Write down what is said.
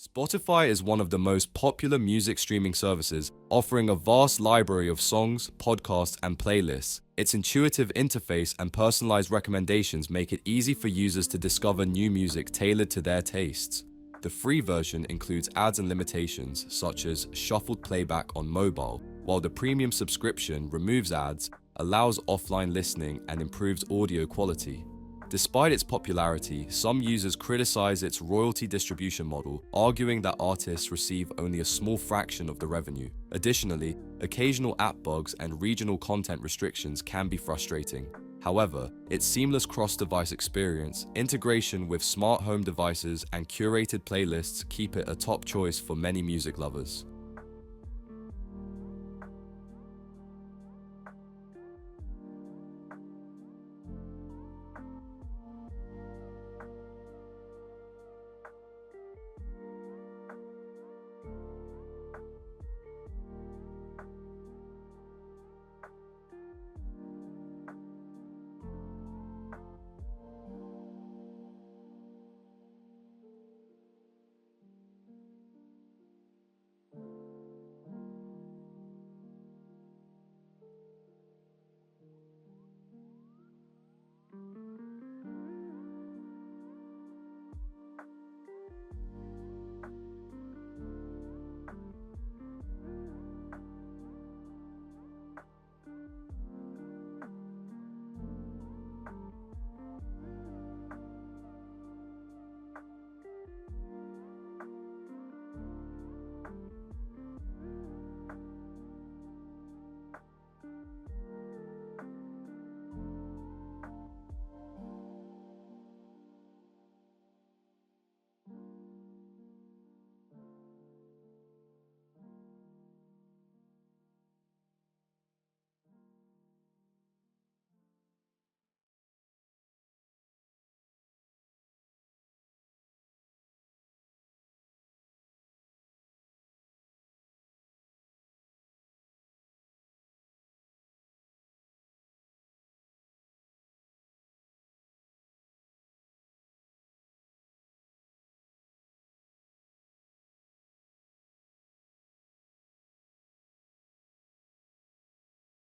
Spotify is one of the most popular music streaming services, offering a vast library of songs, podcasts, and playlists. Its intuitive interface and personalized recommendations make it easy for users to discover new music tailored to their tastes. The free version includes ads and limitations, such as shuffled playback on mobile, while the premium subscription removes ads, allows offline listening, and improves audio quality. Despite its popularity, some users criticize its royalty distribution model, arguing that artists receive only a small fraction of the revenue. Additionally, occasional app bugs and regional content restrictions can be frustrating. However, its seamless cross-device experience, integration with smart home devices, and curated playlists keep it a top choice for many music lovers.